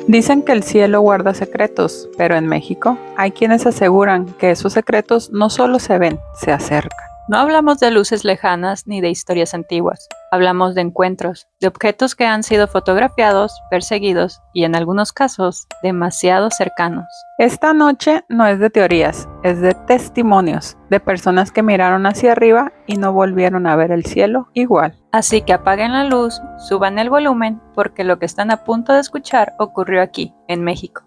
Dicen que el cielo guarda secretos, pero en México hay quienes aseguran que esos secretos no solo se ven, se acercan. No hablamos de luces lejanas ni de historias antiguas, hablamos de encuentros, de objetos que han sido fotografiados, perseguidos y en algunos casos demasiado cercanos. Esta noche no es de teorías, es de testimonios, de personas que miraron hacia arriba y no volvieron a ver el cielo igual. Así que apaguen la luz, suban el volumen, porque lo que están a punto de escuchar ocurrió aquí, en México.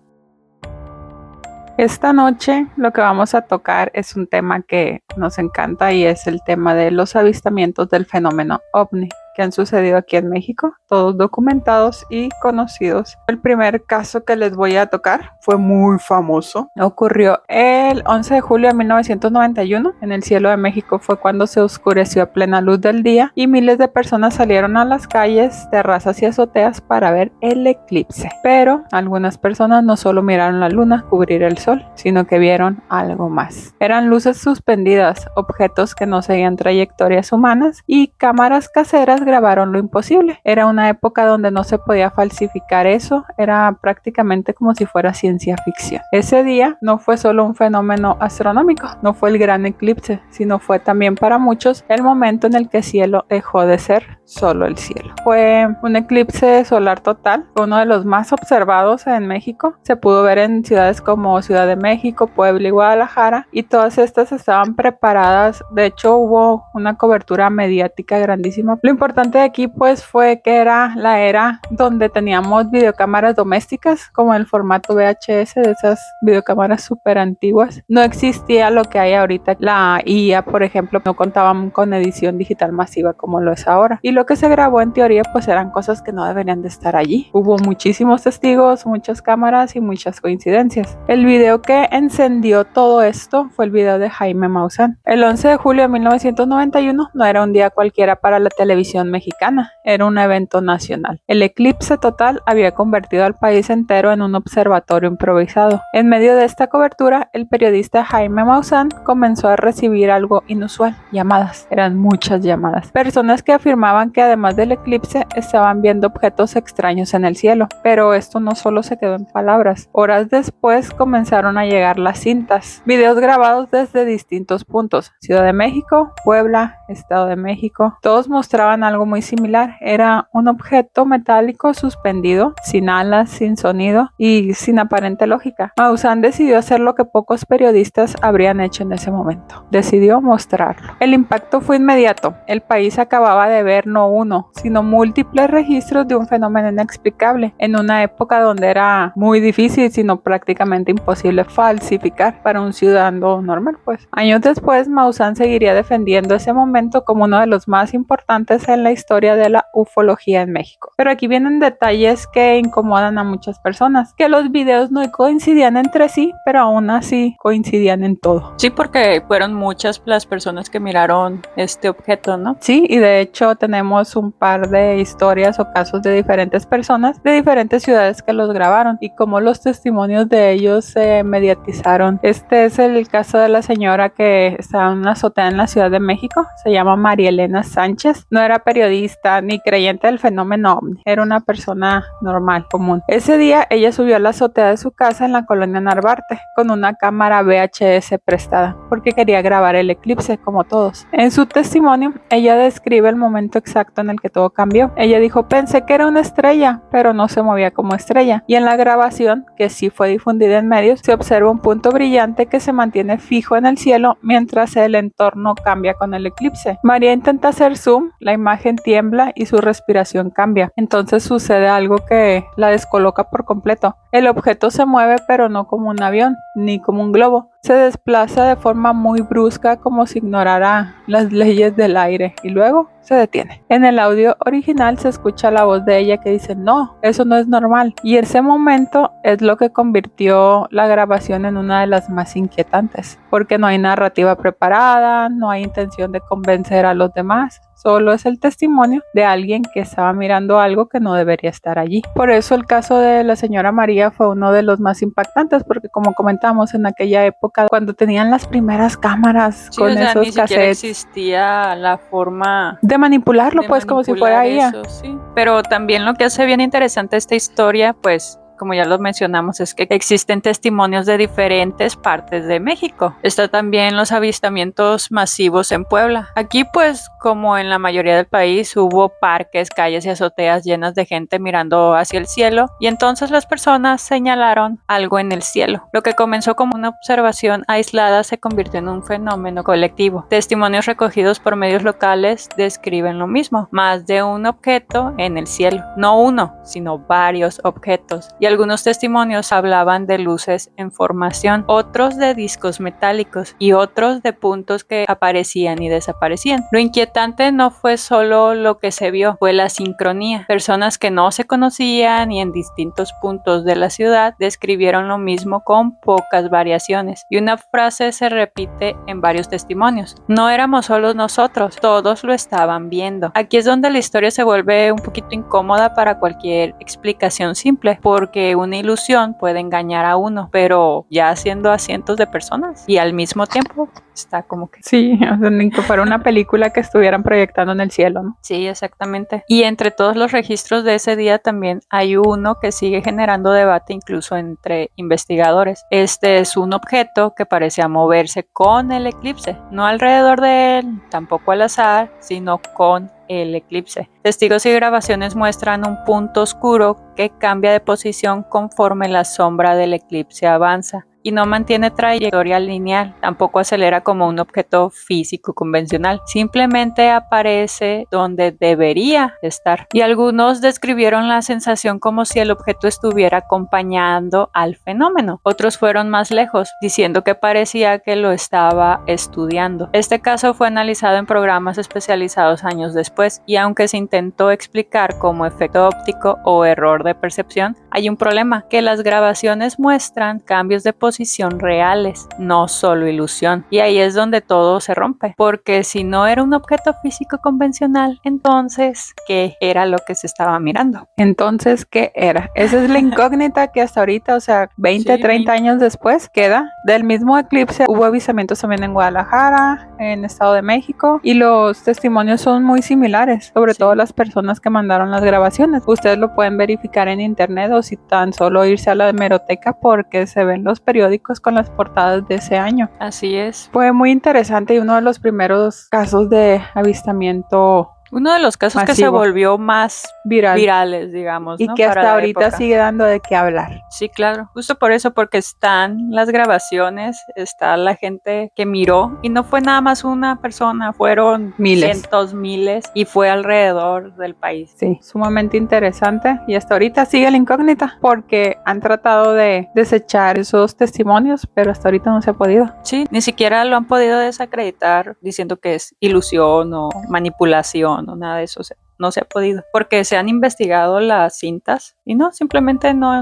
Esta noche lo que vamos a tocar es un tema que nos encanta y es el tema de los avistamientos del fenómeno OVNI que han sucedido aquí en México, todos documentados y conocidos. El primer caso que les voy a tocar fue muy famoso. Ocurrió el 11 de julio de 1991. En el cielo de México fue cuando se oscureció a plena luz del día y miles de personas salieron a las calles, terrazas y azoteas para ver el eclipse. Pero algunas personas no solo miraron la luna cubrir el sol, sino que vieron algo más. Eran luces suspendidas, objetos que no seguían trayectorias humanas y cámaras caseras grabaron lo imposible. Era una época donde no se podía falsificar eso, era prácticamente como si fuera ciencia ficción. Ese día no fue solo un fenómeno astronómico, no fue el gran eclipse, sino fue también para muchos el momento en el que el cielo dejó de ser solo el cielo. Fue un eclipse solar total, uno de los más observados en México. Se pudo ver en ciudades como Ciudad de México, Puebla y Guadalajara, y todas estas estaban preparadas. De hecho, hubo una cobertura mediática grandísima. Lo importante de aquí pues fue que era la era donde teníamos videocámaras domésticas como el formato VHS, de esas videocámaras súper antiguas. No existía lo que hay ahorita. La IA, por ejemplo, no contaban con edición digital masiva como lo es ahora. Y lo que se grabó en teoría pues eran cosas que no deberían de estar allí. Hubo muchísimos testigos, muchas cámaras y muchas coincidencias. El video que encendió todo esto fue el video de Jaime Maussan. El 11 de julio de 1991 no era un día cualquiera para la televisión mexicana, era un evento nacional. El eclipse total había convertido al país entero en un observatorio improvisado. En medio de esta cobertura, el periodista Jaime Maussan comenzó a recibir algo inusual, llamadas. Eran muchas llamadas. Personas que afirmaban que además del eclipse estaban viendo objetos extraños en el cielo. Pero esto no solo se quedó en palabras. Horas después comenzaron a llegar las cintas. Videos grabados desde distintos puntos. Ciudad de México, Puebla, Estado de México. Todos mostraban algo muy similar. Era un objeto metálico suspendido, sin alas, sin sonido y sin aparente lógica. Maussan decidió hacer lo que pocos periodistas habrían hecho en ese momento. Decidió mostrarlo. El impacto fue inmediato. El país acababa de ver no uno, sino múltiples registros de un fenómeno inexplicable en una época donde era muy difícil, sino prácticamente imposible falsificar para un ciudadano normal, pues. Años después, Maussan seguiría defendiendo ese momento como uno de los más importantes en la historia de la ufología en México. Pero aquí vienen detalles que incomodan a muchas personas, que los videos no coincidían entre sí, pero aún así coincidían en todo. Sí, porque fueron muchas las personas que miraron este objeto, ¿no? Sí, y de hecho tenemos un par de historias o casos de diferentes personas de diferentes ciudades que los grabaron y cómo los testimonios de ellos se mediatizaron. Este es el caso de la señora que estaba en una azotea en la Ciudad de México. Se llama María Elena Sánchez. No era periodista ni creyente del fenómeno OVNI. Era una persona normal, común. Ese día ella subió a la azotea de su casa en la colonia Narvarte con una cámara VHS prestada porque quería grabar el eclipse como todos. En su testimonio, ella describe el momento exacto en el que todo cambió. Ella dijo: pensé que era una estrella, pero no se movía como estrella. Y en la grabación, que sí fue difundida en medios, se observa un punto brillante que se mantiene fijo en el cielo mientras el entorno cambia con el eclipse. María intenta hacer zoom, la imagen tiembla y su respiración cambia. Entonces sucede algo que la descoloca por completo. El objeto se mueve, pero no como un avión, ni como un globo. Se desplaza de forma muy brusca, como si ignorara las leyes del aire, y luego se detiene. En el audio original se escucha la voz de ella que dice: no, eso no es normal. Y ese momento es lo que convirtió la grabación en una de las más inquietantes, porque no hay narrativa preparada, no hay intención de convencer a los demás. Solo es el testimonio de alguien que estaba mirando algo que no debería estar allí. Por eso el caso de la señora María fue uno de los más impactantes, porque como comentamos, en aquella época época cuando tenían las primeras cámaras Sí, con o sea, esos ni siquiera cassettes. existía la forma De manipularlo, de pues, como si fuera manipular IA. eso, sí. Pero también lo que hace bien interesante esta historia, pues, como ya lo mencionamos, es que existen testimonios de diferentes partes de México. Está también los avistamientos masivos en Puebla. Aquí, pues, como en la mayoría del país, hubo parques, calles y azoteas llenas de gente mirando hacia el cielo, y entonces las personas señalaron algo en el cielo. Lo que comenzó como una observación aislada se convirtió en un fenómeno colectivo. Testimonios recogidos por medios locales describen lo mismo: más de un objeto en el cielo. No uno, sino varios objetos. Y algunos testimonios hablaban de luces en formación, otros de discos metálicos y otros de puntos que aparecían y desaparecían. Lo inquietante no fue solo lo que se vio, fue la sincronía. Personas que no se conocían y en distintos puntos de la ciudad describieron lo mismo con pocas variaciones. Y una frase se repite en varios testimonios: no éramos solos nosotros, todos lo estaban viendo. Aquí es donde la historia se vuelve un poquito incómoda para cualquier explicación simple, porque una ilusión puede engañar a uno, pero ya siendo a cientos de personas y al mismo tiempo está como que... Sí, o sea, ni que fuera una película que estuvieran proyectando en el cielo, ¿no? Sí, exactamente. Y entre todos los registros de ese día también hay uno que sigue generando debate incluso entre investigadores. Este es un objeto que parecía moverse con el eclipse, no alrededor de él, tampoco al azar, sino con el eclipse. Testigos y grabaciones muestran un punto oscuro que cambia de posición conforme la sombra del eclipse avanza y no mantiene trayectoria lineal, tampoco acelera como un objeto físico convencional, simplemente aparece donde debería estar. Y algunos describieron la sensación como si el objeto estuviera acompañando al fenómeno. Otros fueron más lejos, diciendo que parecía que lo estaba estudiando. Este caso fue analizado en programas especializados años después, y aunque se intentó explicar como efecto óptico o error de percepción, hay un problema: que las grabaciones muestran cambios de posición reales, no solo ilusión. Y ahí es donde todo se rompe, porque si no era un objeto físico convencional, entonces, ¿qué era lo que se estaba mirando? Entonces, ¿qué era? Esa es la incógnita que hasta ahorita, o sea, 20, Sí, 30 años después, queda. Del mismo eclipse hubo avistamientos también en Guadalajara, en Estado de México, y los testimonios son muy similares, sobre Sí. todo las personas que mandaron las grabaciones. Ustedes lo pueden verificar en internet o si tan solo irse a la hemeroteca, porque se ven los periódicos con las portadas de ese año. Así es. Fue muy interesante y uno de los primeros casos de avistamiento Uno de los casos que se masivo, volvió más viral, virales, digamos, y ¿no? que Para hasta la ahorita época. sigue dando de qué hablar. Sí, claro. Justo por eso, porque están las grabaciones, está la gente que miró, y no fue nada más una persona, fueron Miles. cientos, miles, y fue alrededor del país. Sí, sumamente interesante, y hasta ahorita sigue la incógnita porque han tratado de desechar esos testimonios, pero hasta ahorita no se ha podido. Sí, ni siquiera lo han podido desacreditar diciendo que es ilusión o manipulación o nada de eso. O sea, no se ha podido, porque se han investigado las cintas y no, simplemente no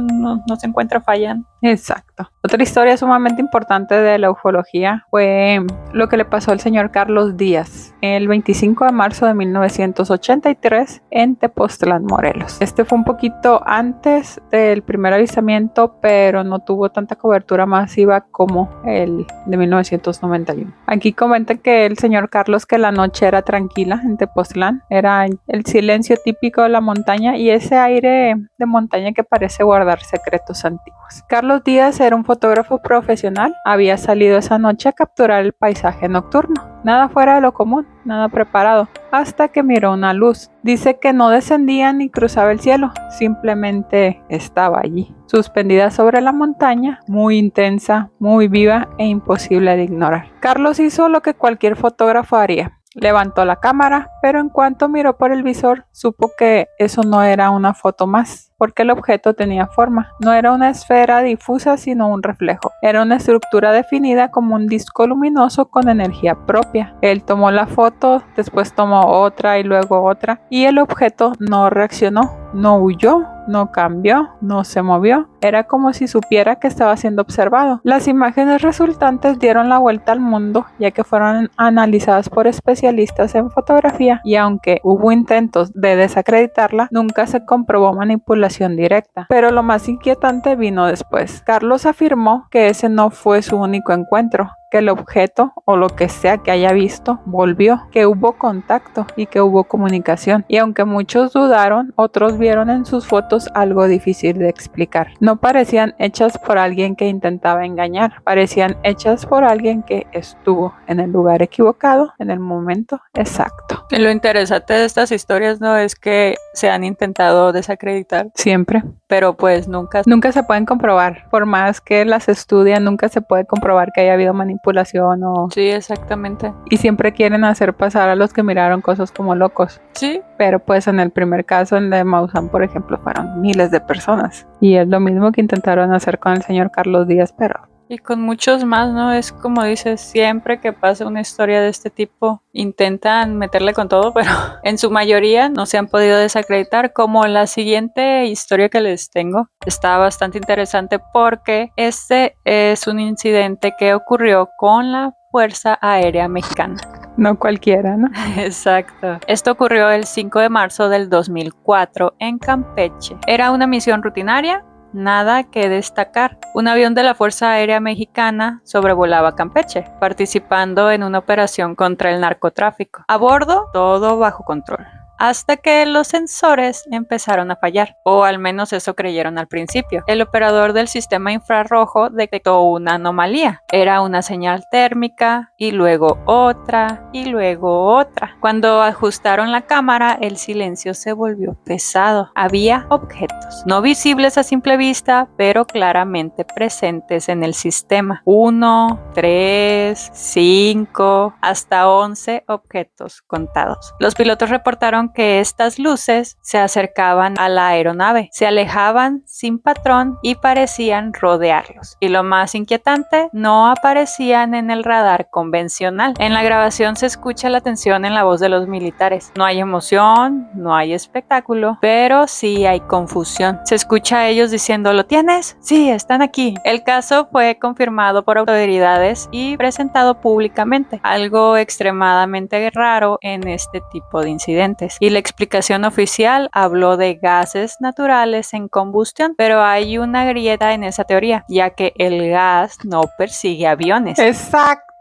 se encuentra falla. Exacto. Otra historia sumamente importante de la ufología fue lo que le pasó al señor Carlos Díaz el 25 de marzo de 1983 en Tepoztlán, Morelos. Este fue un poquito antes del primer avistamiento, pero no tuvo tanta cobertura masiva como el de 1991. Aquí comentan que el señor Carlos, que la noche era tranquila en Tepoztlán, era el silencio típico de la montaña y ese aire de montaña que parece guardar secretos antiguos. Carlos Díaz era un fotógrafo profesional, había salido esa noche a capturar el paisaje nocturno. Nada fuera de lo común, nada preparado, hasta que miró una luz. Dice que no descendía ni cruzaba el cielo, simplemente estaba allí, suspendida sobre la montaña, muy intensa, muy viva e imposible de ignorar. Carlos hizo lo que cualquier fotógrafo haría. Levantó la cámara, pero en cuanto miró por el visor, supo que eso no era una foto más, porque el objeto tenía forma. No era una esfera difusa, sino un reflejo. Era una estructura definida como un disco luminoso con energía propia. Él tomó la foto, después tomó otra y luego otra, y el objeto no reaccionó, no huyó, no cambió, no se movió. Era como si supiera que estaba siendo observado. Las imágenes resultantes dieron la vuelta al mundo, ya que fueron analizadas por especialistas en fotografía, y aunque hubo intentos de desacreditarla, nunca se comprobó manipulación directa. Pero lo más inquietante vino después. Carlos afirmó que ese no fue su único encuentro, que el objeto o lo que sea que haya visto volvió, que hubo contacto y que hubo comunicación. Y aunque muchos dudaron, otros vieron en sus fotos algo difícil de explicar. No parecían hechas por alguien que intentaba engañar, parecían hechas por alguien que estuvo en el lugar equivocado, en el momento exacto. Y lo interesante de estas historias no es que se han intentado desacreditar, Siempre. pero pues nunca. Nunca se pueden comprobar, por más que las estudian, nunca se puede comprobar que haya habido manipulación o... Sí, exactamente. Y siempre quieren hacer pasar a los que miraron cosas como locos. Sí. Pero pues en el primer caso, en el de Maussan, por ejemplo, fueron miles de personas. Y es lo mismo que intentaron hacer con el señor Carlos Díaz, pero... Y con muchos más, ¿no? Es como dices, siempre que pasa una historia de este tipo, intentan meterle con todo, pero en su mayoría no se han podido desacreditar, como la siguiente historia que les tengo. Está bastante interesante porque este es un incidente que ocurrió con la Fuerza Aérea Mexicana. No cualquiera, ¿no? Exacto. Esto ocurrió el 5 de marzo del 2004 en Campeche. Era una misión rutinaria. Nada que destacar. Un avión de la Fuerza Aérea Mexicana sobrevolaba Campeche, participando en una operación contra el narcotráfico. A bordo, todo bajo control, hasta que los sensores empezaron a fallar, o al menos eso creyeron al principio. El operador del sistema infrarrojo detectó una anomalía. Era una señal térmica, y luego otra, y luego otra. Cuando ajustaron la cámara, el silencio se volvió pesado. Había objetos, no visibles a simple vista, pero claramente presentes en el sistema. 1, 3, 5, hasta 11 objetos contados. Los pilotos reportaron que estas luces se acercaban a la aeronave, se alejaban sin patrón y parecían rodearlos. Y lo más inquietante, no aparecían en el radar convencional. En la grabación se escucha la tensión en la voz de los militares. No hay emoción, no hay espectáculo, pero sí hay confusión. Se escucha a ellos diciendo, ¿lo tienes? Sí, están aquí. El caso fue confirmado por autoridades y presentado públicamente, algo extremadamente raro en este tipo de incidentes. Y la explicación oficial habló de gases naturales en combustión, pero hay una grieta en esa teoría, ya que el gas no persigue aviones. ¡Exacto!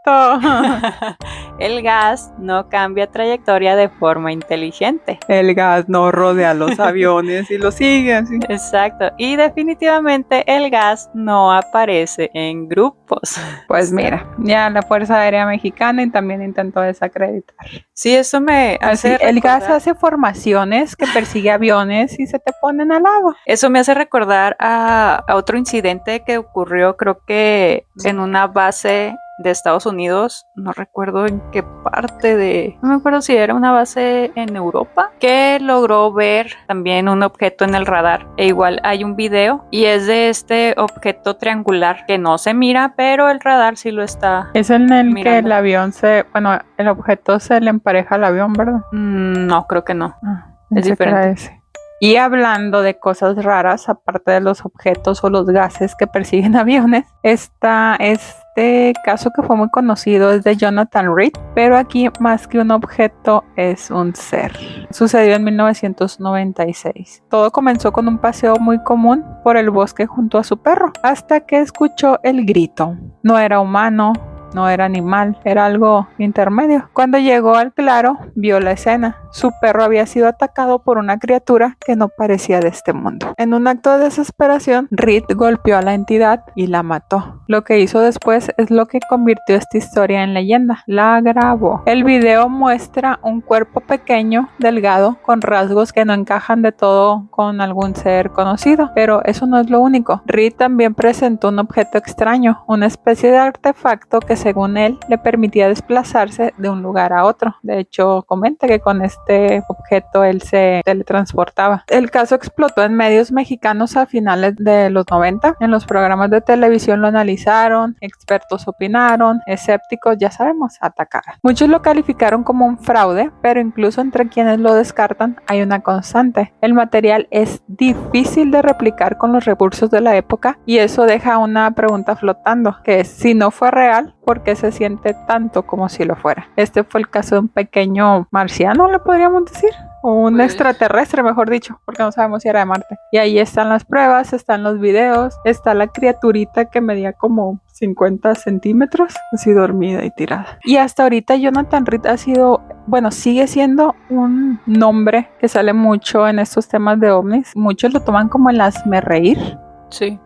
El gas no cambia trayectoria de forma inteligente. El gas no rodea los aviones y los sigue así. Exacto. Y definitivamente el gas no aparece en grupos. Pues mira, ya la Fuerza Aérea Mexicana y también intentó desacreditar. Sí, eso me hace Así, el gas recordar- hace formaciones que persigue aviones y se te ponen al lado. Eso me hace recordar a otro incidente que ocurrió, creo que en una base de Estados Unidos, no recuerdo en qué parte no me acuerdo si era una base en Europa, que logró ver también un objeto en el radar. E igual hay un video y es de este objeto triangular que no se mira, pero el radar sí lo está. Es en el que mirando. el avión el objeto se le empareja al avión, ¿verdad? No, creo que no. Pensé que era diferente. ese. Y hablando de cosas raras, aparte de los objetos o los gases que persiguen aviones, este caso que fue muy conocido es de Jonathan Reed, pero aquí más que un objeto es un ser. Sucedió en 1996. Todo comenzó con un paseo muy común por el bosque junto a su perro, hasta que escuchó el grito. No era humano, no era animal, era algo intermedio. Cuando llegó al claro, vio la escena. Su perro había sido atacado por una criatura que no parecía de este mundo. En un acto de desesperación, Reed golpeó a la entidad y la mató. Lo que hizo después es lo que convirtió esta historia en leyenda. La grabó. El video muestra un cuerpo pequeño, delgado, con rasgos que no encajan de todo con algún ser conocido. Pero eso no es lo único. Reed también presentó un objeto extraño, una especie de artefacto que según él le permitía desplazarse de un lugar a otro. De hecho, comenta que con este objeto él se teletransportaba. El caso explotó en medios mexicanos a finales de los 90. En los programas de televisión lo analizaron, expertos opinaron, escépticos, ya sabemos, atacaron. Muchos lo calificaron como un fraude, pero incluso entre quienes lo descartan hay una constante. El material es difícil de replicar con los recursos de la época y eso deja una pregunta flotando, que es, si no fue real, ¿por qué se siente tanto como si lo fuera? Este fue el caso de un pequeño marciano, le podríamos decir, o un extraterrestre, mejor dicho, porque no sabemos si era de Marte. Y ahí están las pruebas, están los videos, está la criaturita que medía como 50 centímetros, así dormida y tirada. Y hasta ahorita Jonathan Reed ha sido, bueno, sigue siendo un nombre que sale mucho en estos temas de ovnis. Muchos lo toman como el hazmerreír. Sí,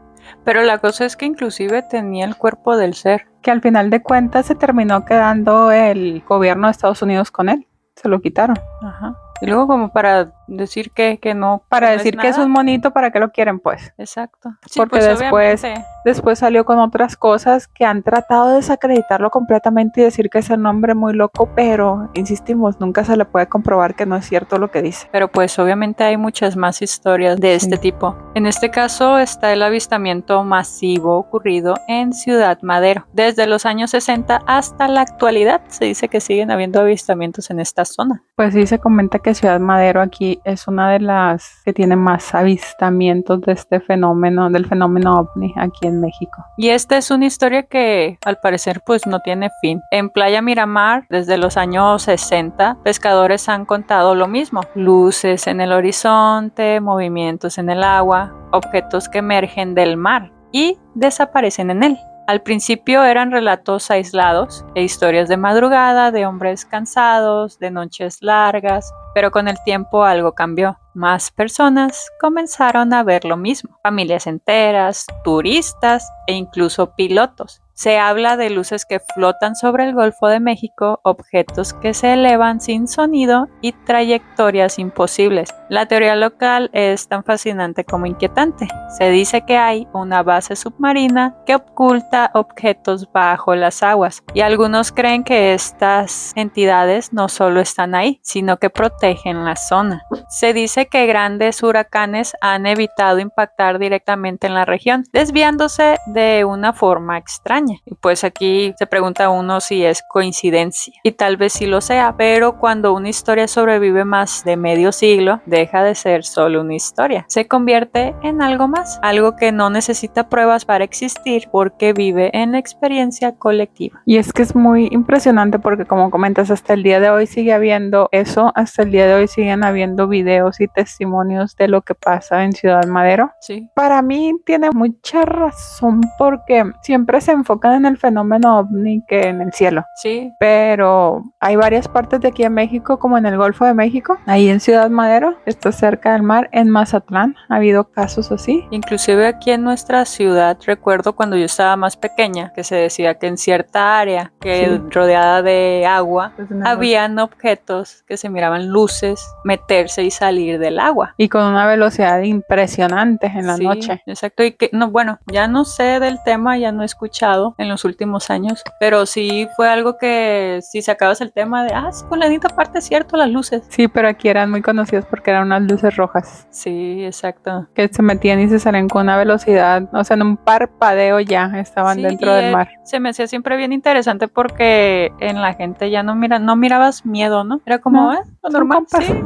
pero la cosa es que inclusive tenía el cuerpo del ser. Que al final de cuentas se terminó quedando el gobierno de Estados Unidos con él. Se lo quitaron. Ajá. Y luego como para decir que no. Para no decir es que es nada. un monito, ¿para qué lo quieren pues? Exacto. Sí, Porque pues obviamente. después salió con otras cosas que han tratado de desacreditarlo completamente y decir que es un nombre muy loco, pero insistimos, nunca se le puede comprobar que no es cierto lo que dice. Pero pues obviamente hay muchas más historias de este tipo. En este caso está el avistamiento masivo ocurrido en Ciudad Madero. Desde los años 60 hasta la actualidad se dice que siguen habiendo avistamientos en esta zona. Pues sí, se comenta que Ciudad Madero aquí es una de las que tiene más avistamientos de este fenómeno, del fenómeno ovni aquí en México. Y esta es una historia que al parecer pues no tiene fin. En Playa Miramar, desde los años 60, pescadores han contado lo mismo. Luces en el horizonte, movimientos en el agua, objetos que emergen del mar y desaparecen en él. Al principio eran relatos aislados e historias de madrugada, de hombres cansados, de noches largas, pero con el tiempo algo cambió. Más personas comenzaron a ver lo mismo, familias enteras, turistas e incluso pilotos. Se habla de luces que flotan sobre el Golfo de México, objetos que se elevan sin sonido y trayectorias imposibles. La teoría local es tan fascinante como inquietante. Se dice que hay una base submarina que oculta objetos bajo las aguas y algunos creen que estas entidades no solo están ahí, sino que protegen la zona. Se dice que grandes huracanes han evitado impactar directamente en la región, desviándose de una forma extraña. Y pues aquí se pregunta uno si es coincidencia, y tal vez sí lo sea, pero cuando una historia sobrevive más de medio siglo, deja de ser solo una historia, se convierte en algo más, algo que no necesita pruebas para existir porque vive en la experiencia colectiva. Y es que es muy impresionante porque, como comentas, hasta el día de hoy sigue habiendo eso, hasta el día de hoy siguen habiendo videos y testimonios de lo que pasa en Ciudad Madero. Sí. Para mí tiene mucha razón porque siempre se enfocan en el fenómeno ovni que en el cielo. Sí. Pero hay varias partes de aquí en México, como en el Golfo de México, ahí en Ciudad Madero, está cerca del mar, en Mazatlán, ha habido casos así. Inclusive aquí en nuestra ciudad, recuerdo cuando yo estaba más pequeña, que se decía que en cierta área que rodeada de agua, habían objetos que se miraban luces meterse y salir del agua. Y con una velocidad impresionante en la noche. Exacto, y que, no, bueno, ya no sé del tema, ya no he escuchado en los últimos años, pero sí fue algo que si sacabas el tema de, fulanito aparte es cierto, las luces. Sí, pero aquí eran muy conocidos porque eran unas luces rojas. Sí, exacto. Que se metían y se salían con una velocidad, o sea, en un parpadeo ya estaban dentro del mar. Se me hacía siempre bien interesante porque en la gente ya no mirabas miedo, ¿no? Era como, lo normal, sí.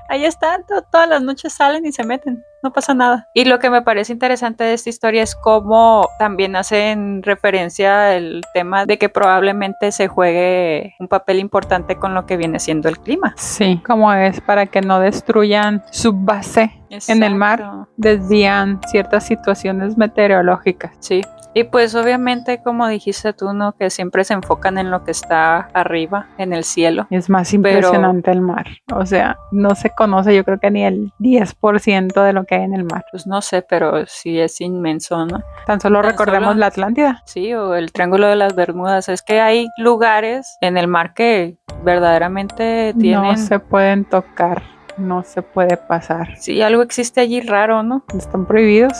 Ahí están, todas las noches salen y se meten, no pasa nada. Y lo que me parece interesante de esta historia es cómo también hacen referencia al tema de que probablemente se juegue un papel importante con lo que viene siendo el clima. Sí, como es para que no destruyan su base. Exacto. En el mar, desvían ciertas situaciones meteorológicas. Sí. Y pues obviamente, como dijiste tú, ¿no? Que siempre se enfocan en lo que está arriba, en el cielo. Es más impresionante el mar. O sea, no se conoce, yo creo que ni el 10% de lo que hay en el mar. Pues no sé, pero sí es inmenso, ¿no? Tan solo recordemos la Atlántida. Sí, o el Triángulo de las Bermudas. Es que hay lugares en el mar que verdaderamente tienen... No se pueden tocar. no se puede pasar. Sí, algo existe allí raro, ¿no? Están prohibidos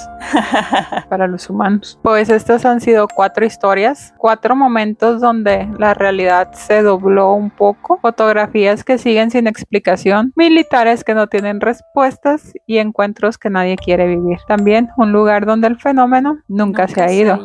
para los humanos. Pues estas han sido 4 historias, 4 momentos donde la realidad se dobló un poco, fotografías que siguen sin explicación, militares que no tienen respuestas y encuentros que nadie quiere vivir. También un lugar donde el fenómeno nunca se ha ido.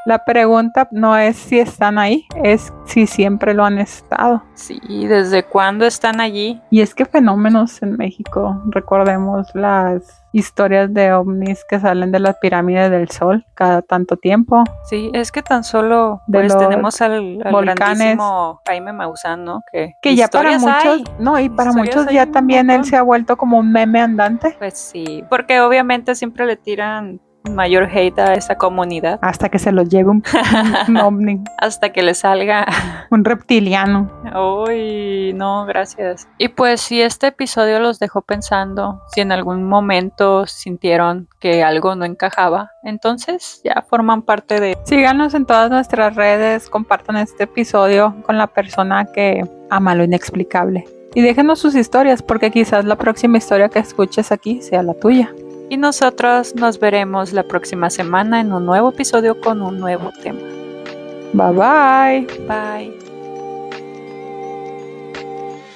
La pregunta no es si están ahí, es si siempre lo han estado. Sí, ¿desde cuándo están allí? Y es que fenómenos en México, recordemos las historias de ovnis que salen de las pirámides del Sol cada tanto tiempo. Sí, es que tan solo pues tenemos al grandísimo Jaime Maussan, ¿no? Que ya para muchos, no, y para muchos ya también él se ha vuelto como un meme andante. Pues sí, porque obviamente siempre le tiran mayor hate a esa comunidad. Hasta que se lo lleve un ovni. Hasta que le salga un reptiliano. Uy, no, gracias. Y pues si este episodio los dejó pensando, si en algún momento sintieron que algo no encajaba, entonces ya forman parte de... Síganos en todas nuestras redes, compartan este episodio con la persona que ama lo inexplicable. Y déjenos sus historias, porque quizás la próxima historia que escuches aquí sea la tuya. Y nosotros nos veremos la próxima semana en un nuevo episodio con un nuevo tema. Bye bye. Bye.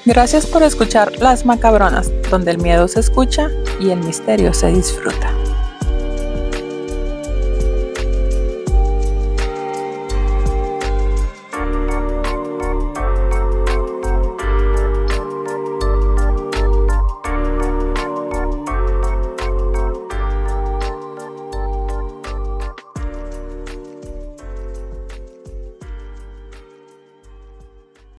Gracias por escuchar Las Macabronas, donde el miedo se escucha y el misterio se disfruta.